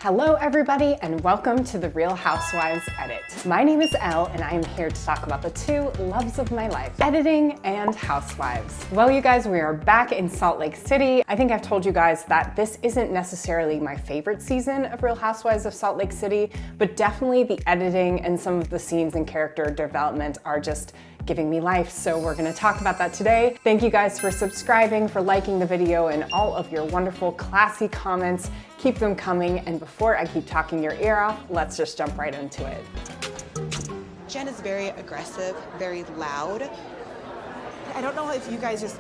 Hello everybody and welcome to the Real Housewives Edit. My name is Elle and I am here to talk about the two loves of my life, editing and housewives. Well you guys, we are back in Salt Lake City. I think I've told you guys that this isn't necessarily my favorite season of Real Housewives of Salt Lake City, but definitely the editing and some of the scenes and character development are just giving me life, so we're gonna talk about that today. Thank you guys for subscribing, for liking the video, and all of your wonderful, classy comments. Keep them coming, and before I keep talking your ear off, let's just jump right into it. Jen is very aggressive, very loud. I don't know if you guys just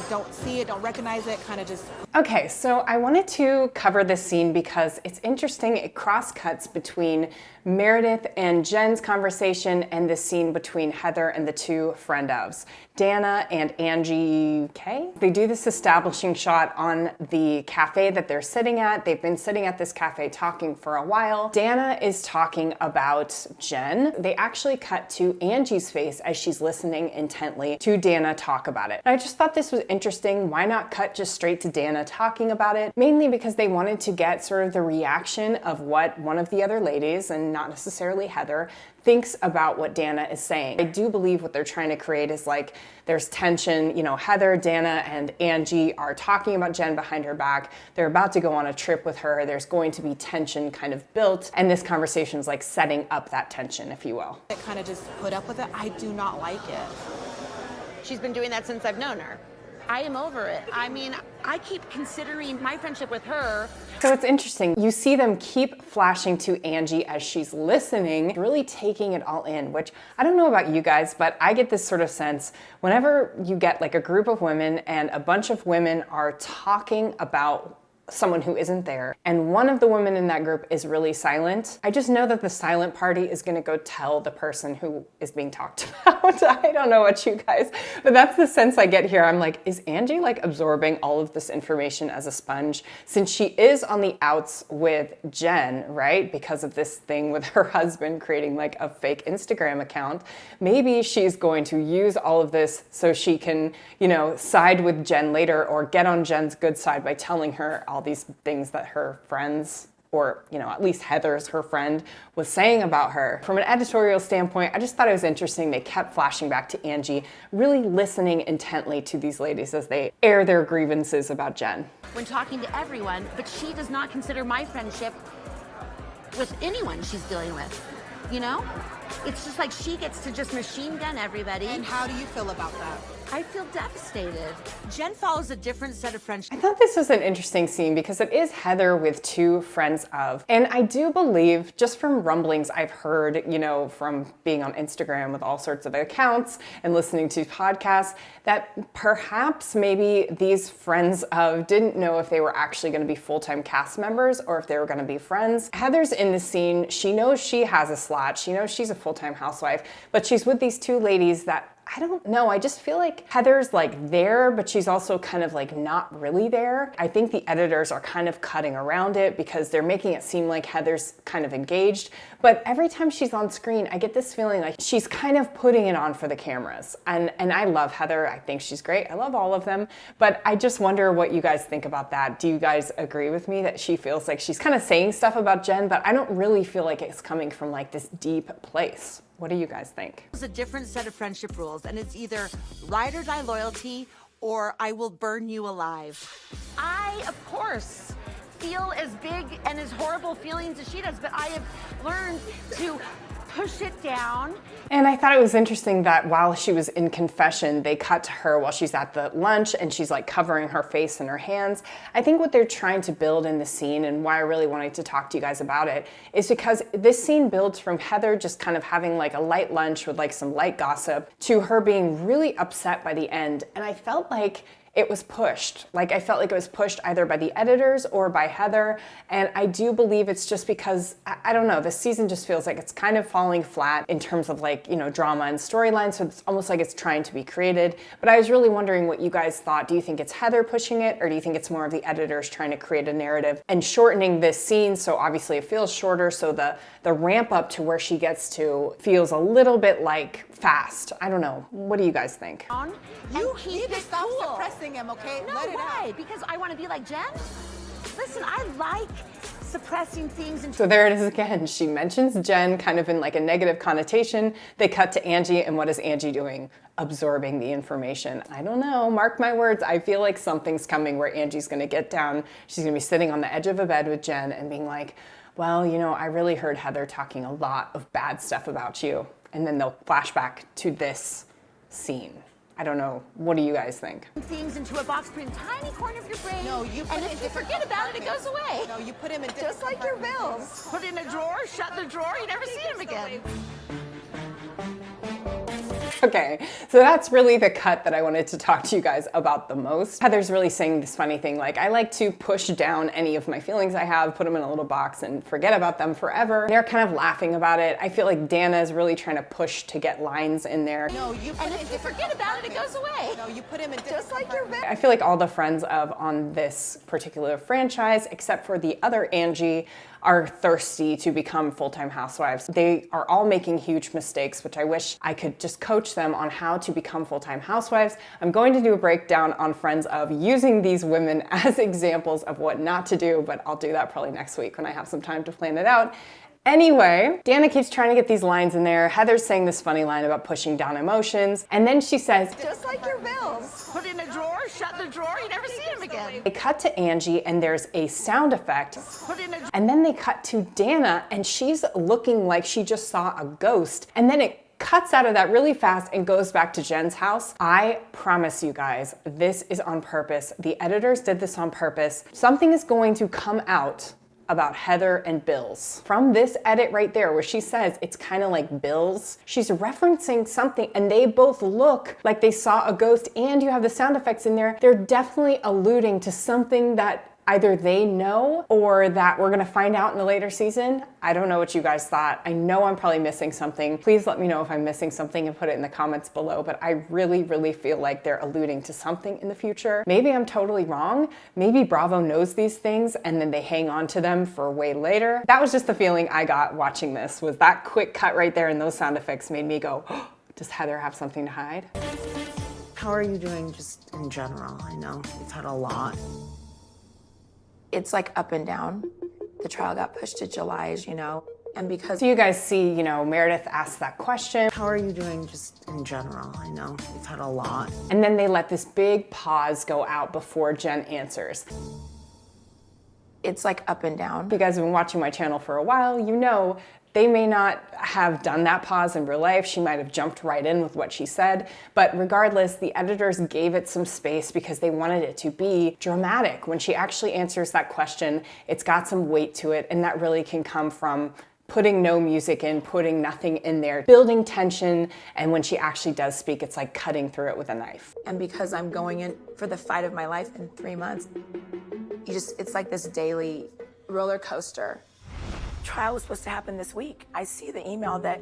don't see it, don't recognize it, kind of just... Okay, so I wanted to cover this scene because it's interesting. It cross-cuts between Meredith and Jen's conversation and the scene between Heather and the two friend ofs, Dana and Angie K. They do this establishing shot on the cafe that they're sitting at. They've been sitting at this cafe talking for a while. Dana is talking about Jen. They actually cut to Angie's face as she's listening intently to Dana talk about it. And I just thought this was interesting. Why not cut just straight to Dana talking about it? Mainly because they wanted to get sort of the reaction of what one of the other ladies, and not necessarily Heather, thinks about what Dana is saying. I do believe what they're trying to create is there's tension. You know, Heather, Dana, and Angie are talking about Jen behind her back. They're about to go on a trip with her. There's going to be tension kind of built, and this conversation is setting up that tension, if you will. It kind of just put up with it. I do not like it. She's been doing that since I've known her. I am over it. I mean, I keep considering my friendship with her. So it's interesting. You see them keep flashing to Angie as she's listening, really taking it all in, which I don't know about you guys, but I get this sort of sense whenever you get a group of women and a bunch of women are talking about someone who isn't there, and one of the women in that group is really silent, I just know that the silent party is gonna go tell the person who is being talked about. I don't know about you guys, but that's the sense I get here. I'm is Angie absorbing all of this information as a sponge? Since she is on the outs with Jen, right? Because of this thing with her husband creating a fake Instagram account, maybe she's going to use all of this so she can, side with Jen later or get on Jen's good side by telling her all these things that her friends, or at least Heather's her friend, was saying about her. From an editorial standpoint, I just thought it was interesting. They kept flashing back to Angie, really listening intently to these ladies as they air their grievances about Jen. When talking to everyone, but she does not consider my friendship with anyone she's dealing with, It's just she gets to just machine gun everybody. And how do you feel about that? I feel devastated. Jen follows a different set of friendship. I thought this was an interesting scene because it is Heather with two friends of. And I do believe, just from rumblings I've heard, from being on Instagram with all sorts of accounts and listening to podcasts, that perhaps maybe these friends of didn't know if they were actually going to be full-time cast members or if they were going to be friends. Heather's in the scene. She knows she has a slot. She knows she's a full-time housewife, but she's with these two ladies that I don't know. I just feel Heather's there, but she's also kind of not really there. I think the editors are kind of cutting around it because they're making it seem like Heather's kind of engaged. But every time she's on screen, I get this feeling she's kind of putting it on for the cameras. And I love Heather. I think she's great. I love all of them. But I just wonder what you guys think about that. Do you guys agree with me that she feels like she's kind of saying stuff about Jen, but I don't really feel like it's coming from this deep place? What do you guys think? It's a different set of friendship rules, and it's either ride or die loyalty or I will burn you alive. I, of course, feel as big and as horrible feelings as she does, but I have learned to push it down. And I thought it was interesting that while she was in confession, they cut to her while she's at the lunch and she's covering her face and her hands. I think what they're trying to build in the scene, and why I really wanted to talk to you guys about it, is because this scene builds from Heather just kind of having a light lunch with some light gossip to her being really upset by the end. And I felt it was pushed. I felt it was pushed either by the editors or by Heather. And I do believe it's just because, I don't know, this season just feels it's kind of falling flat in terms of drama and storyline. So it's almost it's trying to be created. But I was really wondering what you guys thought. Do you think it's Heather pushing it, or do you think it's more of the editors trying to create a narrative and shortening this scene? So obviously it feels shorter. So the ramp up to where she gets to feels a little bit fast. I don't know. What do you guys think? You need to stop suppressing him, okay? No, Let it why? out. Because I want to be like Jen? Listen, I like suppressing things into. So there it is again. She mentions Jen kind of in like a negative connotation. They cut to Angie, and what is Angie doing? Absorbing the information. I don't know, mark my words. I feel like something's coming where Angie's gonna get down. She's gonna be sitting on the edge of a bed with Jen and being like, well, you know, I really heard Heather talking a lot of bad stuff about you. And then they'll flash back to this scene. I don't know. What do you guys think? Things into a box, put in a tiny corner of your brain. No, you put and it if in you forget about it, it goes away. No, you put him in Just like your bills. Put in a drawer, shut the drawer, you never see him again. Okay, so that's really the cut that I wanted to talk to you guys about the most. Heather's really saying this funny thing, like, I like to push down any of my feelings I have, put them in a little box and forget about them forever. They're kind of laughing about it. I feel like Dana is really trying to push to get lines in there. No, you put And if you forget about it, it goes away. No, you put him in Just like your bills. I feel like all the friends of on this particular franchise, except for the other Angie, are thirsty to become full-time housewives. They are all making huge mistakes, which I wish I could just coach them on how to become full-time housewives. I'm going to do a breakdown on friends of using these women as examples of what not to do, but I'll do that probably next week when I have some time to plan it out. Anyway, Dana keeps trying to get these lines in there. Heather's saying this funny line about pushing down emotions. And then she says, Just like your bills. Put in a drawer, shut the drawer, you never see him again. they cut to Angie and there's a sound effect. Put in a And then they cut to Dana and she's looking like she just saw a ghost. And then it cuts out of that really fast and goes back to Jen's house. I promise you guys, this is on purpose. The editors did this on purpose. Something is going to come out about Heather and bills. From this edit right there where she says it's kind of like bills, she's referencing something and they both look like they saw a ghost and you have the sound effects in there. They're definitely alluding to something that either they know or that we're gonna find out in the later season. I don't know what you guys thought. I know I'm probably missing something. Please let me know if I'm missing something and put it in the comments below, but I really, really feel like they're alluding to something in the future. Maybe I'm totally wrong. Maybe Bravo knows these things and then they hang on to them for way later. That was just the feeling I got watching this, was that quick cut right there and those sound effects made me go, oh, does Heather have something to hide? How are you doing just in general? I know you've had a lot. It's like up and down. The trial got pushed to July, as you know. And because So you guys see, you know, Meredith asked that question. how are you doing just in general? I know you've had a lot. And then they let this big pause go out before Jen answers. It's like up and down. If you guys have been watching my channel for a while, you know they may not have done that pause in real life. She might have jumped right in with what she said. But regardless, the editors gave it some space because they wanted it to be dramatic. When she actually answers that question, it's got some weight to it, and that really can come from putting no music in, putting nothing in there, building tension, and when she actually does speak, it's like cutting through it with a knife. And because I'm going in for the fight of my life in 3 months, it's like this daily roller coaster. Trial was supposed to happen this week. I see the email that,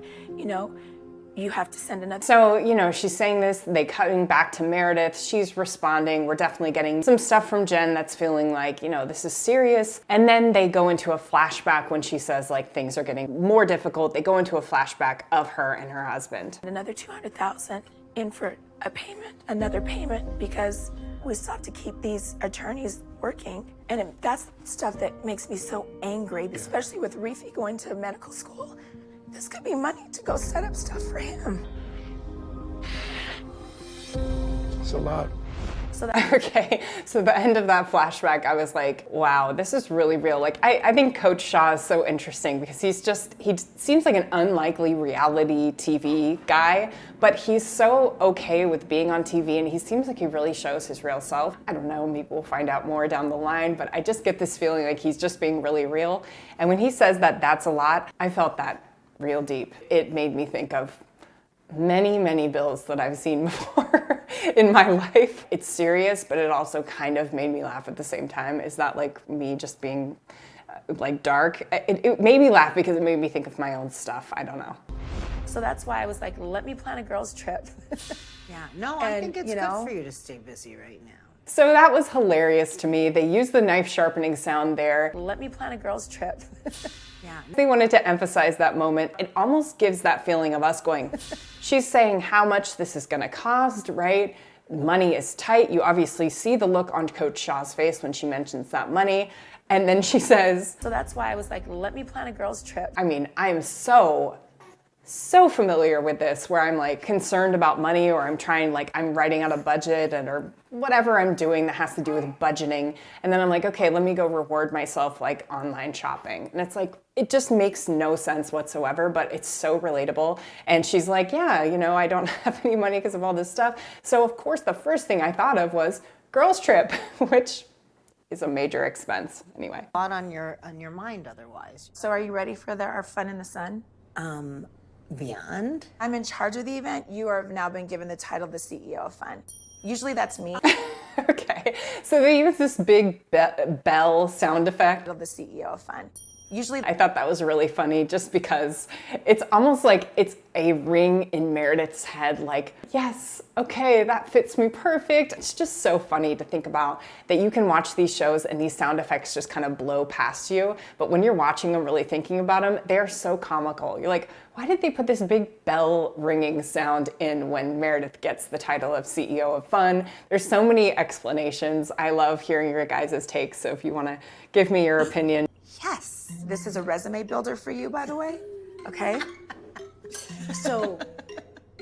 you have to send another. So, you know, she's saying this, they cutting back to Meredith, she's responding, we're definitely getting some stuff from Jen that's feeling like, you know, this is serious. And then they go into a flashback when she says like things are getting more difficult. They go into a flashback of her and her husband. Another $200,000 in for a payment, another payment, because we still have to keep these attorneys working. And that's stuff that makes me so angry, especially with Reefy going to medical school. This could be money to go set up stuff for him. It's a lot. So that Okay, so the end of that flashback, I was like, wow, this is really real. Like, I think Coach Shaw is so interesting because he seems like an unlikely reality TV guy, but he's so okay with being on TV and he seems like he really shows his real self. I don't know, maybe we'll find out more down the line, but I just get this feeling like he's just being really real. And when he says that that's a lot, I felt that real deep. It made me think of many, many bills that I've seen before in my life. It's serious, but it also kind of made me laugh at the same time. Is that like me just being like dark? It made me laugh because it made me think of my own stuff. I don't know. So that's why I was like, let me plan a girls' trip. Yeah, no, I And, think it's you know- good for you to stay busy right now. So that was hilarious to me. They used the knife sharpening sound there. Let me plan a girls' trip. Yeah. They wanted to emphasize that moment. It almost gives that feeling of us going, she's saying how much this is gonna cost, right? Money is tight. You obviously see the look on Coach Shaw's face when she mentions that money. And then she says, So that's why I was like, let me plan a girls' trip. I mean, I am so familiar with this where I'm like concerned about money, or I'm trying, like I'm writing out a budget or whatever I'm doing that has to do with budgeting. And then I'm like, okay, let me go reward myself like online shopping. And it's like, it just makes no sense whatsoever, but it's so relatable. And she's like, yeah, you know, I don't have any money because of all this stuff. So of course, the first thing I thought of was girls trip, which is a major expense anyway. A lot on your mind otherwise. So are you ready for our fun in the sun? Beyond? I'm in charge of the event. You have now been given the title of the CEO of Fun. Usually that's me. Okay, so they use this big bell sound effect. Of the CEO of Fun. Usually I thought that was really funny just because it's almost like it's a ring in Meredith's head, like, yes, okay, that fits me perfect. It's just so funny to think about that you can watch these shows and these sound effects just kind of blow past you. But when you're watching them, really thinking about them, they're so comical. You're like, why did they put this big bell ringing sound in when Meredith gets the title of CEO of Fun? There's so many explanations. I love hearing your guys' takes. So if you want to give me your opinion. Yes. This is a resume builder for you, by the way. Okay. So,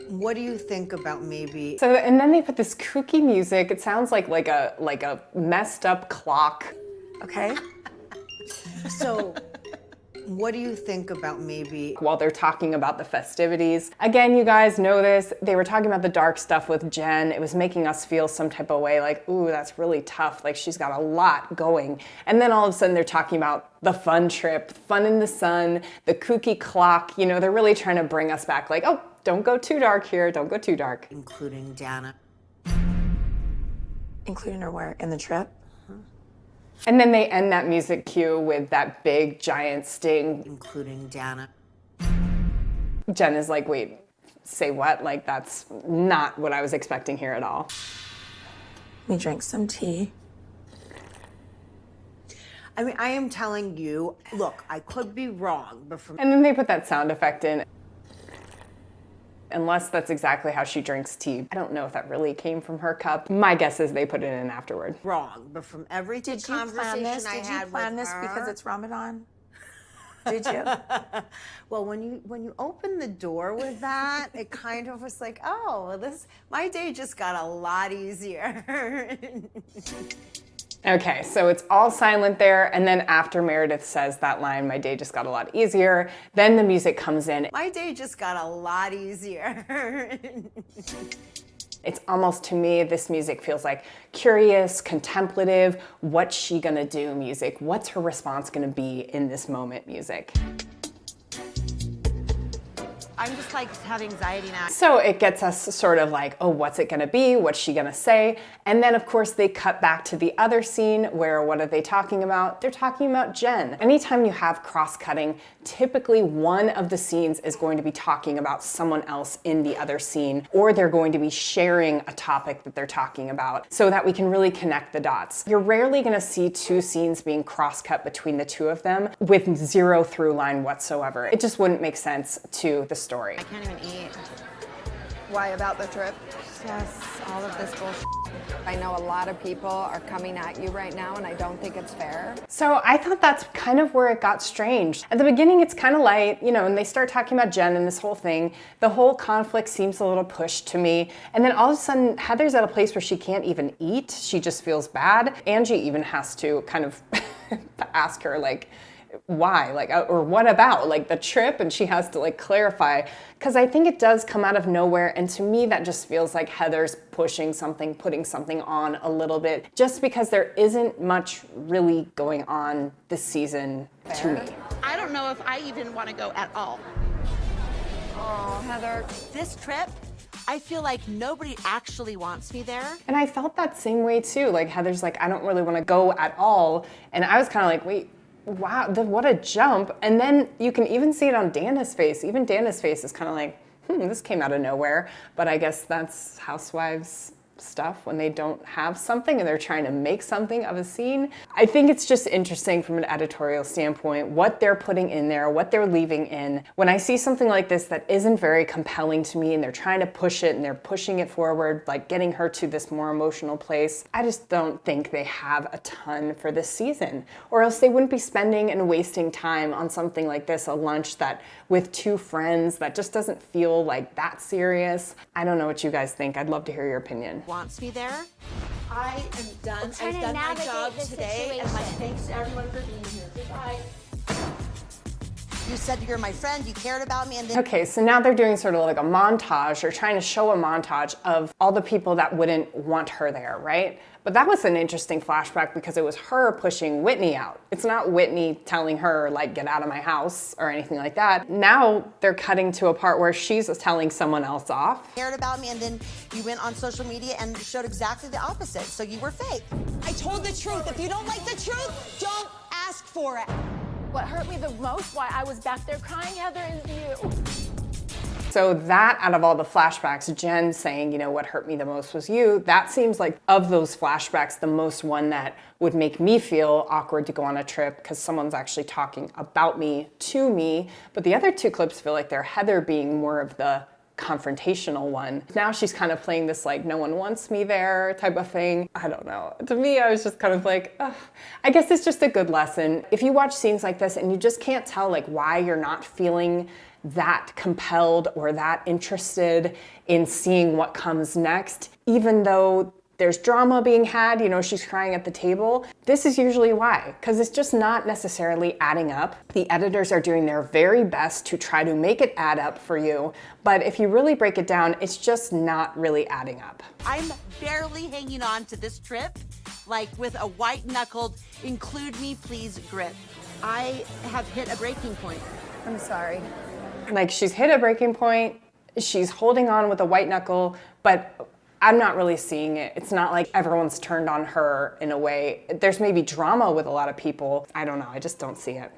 what do you think about maybe? So, and then they put this kooky music. It sounds like a messed up clock. Okay. So, what do you think about maybe? While they're talking about the festivities. Again, you guys know this. They were talking about the dark stuff with Jen. It was making us feel some type of way, like, ooh, that's really tough. Like she's got a lot going. And then all of a sudden they're talking about the fun trip, fun in the sun, the kooky clock. You know, they're really trying to bring us back, like, oh, don't go too dark here. Don't go too dark. Including Dana. Including her where? In the trip? And then they end that music cue with that big giant sting. Including Dana. Jen is like, wait, say what? Like, that's not what I was expecting here at all. We drank some tea. I mean, I am telling you, look, I could be wrong, but from And then they put that sound effect in. Unless that's exactly how she drinks tea. I don't know if that really came from her cup. My guess is they put it in afterward. wrong, but from every Did you conversation plan this? I Did you had plan with this her, because it's Ramadan? Did you? well, when you open the door with that, it kind of was like, oh, my day just got a lot easier. Okay, so it's all silent there, and then after Meredith says that line, my day just got a lot easier, then the music comes in. My day just got a lot easier. It's almost, to me, this music feels like curious, contemplative, what's she gonna do music? What's her response gonna be in this moment music? I'm just like have anxiety now. So it gets us sort of like, oh, what's it gonna be? What's she gonna say? And then of course they cut back to the other scene where what are they talking about? They're talking about Jen. Anytime you have cross-cutting, typically one of the scenes is going to be talking about someone else in the other scene, or they're going to be sharing a topic that they're talking about so that we can really connect the dots. You're rarely gonna see two scenes being cross-cut between the two of them with zero through line whatsoever. It just wouldn't make sense to the story. I can't even eat. Why about the trip? Just all of this bullshit. I know a lot of people are coming at you right now, and I don't think it's fair. So I thought that's kind of where it got strange. At the beginning, it's kind of light, you know, and they start talking about Jen and this whole thing. The whole conflict seems a little pushed to me. And then all of a sudden, Heather's at a place where she can't even eat. She just feels bad. Angie even has to kind of ask her, like, why, like, or what about, like, the trip? And she has to, like, clarify, because I think it does come out of nowhere, and to me that just feels like Heather's pushing something, putting something on a little bit, just because there isn't much really going on this season to me. I don't know if I even want to go at all. Oh, Heather. This trip, I feel like nobody actually wants me there. And I felt that same way too. Like, Heather's like, I don't really want to go at all, and I was kind of like, wait, wow, what a jump. And then you can even see it on Dana's face. Even Dana's face is kind of like, this came out of nowhere. But I guess that's Housewives stuff when they don't have something and they're trying to make something of a scene. I think it's just interesting from an editorial standpoint what they're putting in there, what they're leaving in. When I see something like this that isn't very compelling to me and they're trying to push it and they're pushing it forward, like getting her to this more emotional place, I just don't think they have a ton for this season, or else they wouldn't be spending and wasting time on something like this, a lunch that with two friends that just doesn't feel like that serious. I don't know what you guys think. I'd love to hear your opinion. Wants me there. I am done. trying I've to done my navigate job this today, and my situation. thanks to everyone for being here. Goodbye. You said you're my friend, you cared about me, and then Okay, so now they're doing sort of like a montage, or trying to show a montage of all the people that wouldn't want her there, right? But that was an interesting flashback because it was her pushing Whitney out. It's not Whitney telling her, like, get out of my house or anything like that. Now they're cutting to a part where she's telling someone else off. cared about me, and then you went on social media and showed exactly the opposite. So you were fake. I told the truth. If you don't like the truth, don't ask for it. What hurt me the most, why I was back there crying, Heather, is you. So that, out of all the flashbacks, Jen saying, you know, what hurt me the most was you, that seems like, of those flashbacks, the most one that would make me feel awkward to go on a trip because someone's actually talking about me to me. But the other two clips feel like they're Heather being more of the confrontational one. Now she's kind of playing this like no one wants me there type of thing. I don't know. To me, I was just kind of like, ugh. I guess it's just a good lesson. If you watch scenes like this and you just can't tell like why you're not feeling that compelled or that interested in seeing what comes next, even though there's drama being had, you know, she's crying at the table. This is usually why, because it's just not necessarily adding up. The editors are doing their very best to try to make it add up for you, but if you really break it down, it's just not really adding up. I'm barely hanging on to this trip, like with a white-knuckled, include me please grip. I have hit a breaking point. I'm sorry. Like, she's hit a breaking point, she's holding on with a white knuckle, but I'm not really seeing it. It's not like everyone's turned on her in a way. There's maybe drama with a lot of people. I don't know, I just don't see it.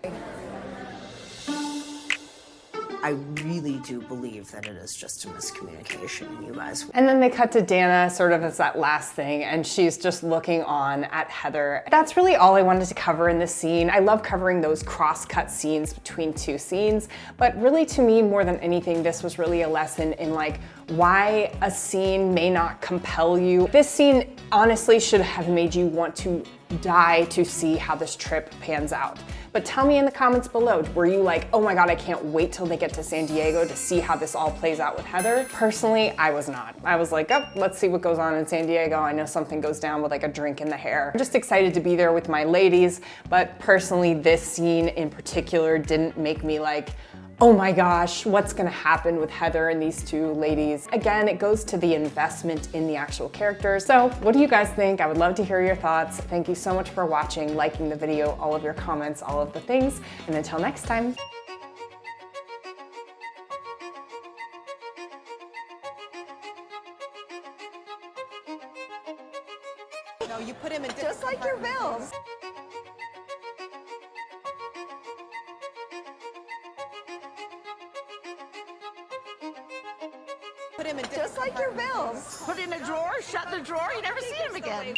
I really do believe that it is just a miscommunication, and you guys. And then they cut to Dana sort of as that last thing, and she's just looking on at Heather. That's really all I wanted to cover in this scene. I love covering those cross-cut scenes between two scenes, but really to me, more than anything, this was really a lesson in like why a scene may not compel you. This scene honestly should have made you want to die to see how this trip pans out. But tell me in the comments below, were you like, oh my God, I can't wait till they get to San Diego to see how this all plays out with Heather? Personally, I was not. I was like, oh, let's see what goes on in San Diego. I know something goes down with like a drink in the hair. I'm just excited to be there with my ladies, but personally, this scene in particular didn't make me like, oh my gosh, what's gonna happen with Heather and these two ladies? Again, it goes to the investment in the actual characters. So what do you guys think? I would love to hear your thoughts. Thank you so much for watching, liking the video, all of your comments, all of the things. And until next time. No, you put him in Just like your bills. Put him in Just like your bills. Put in a drawer, shut the drawer, you never see him again.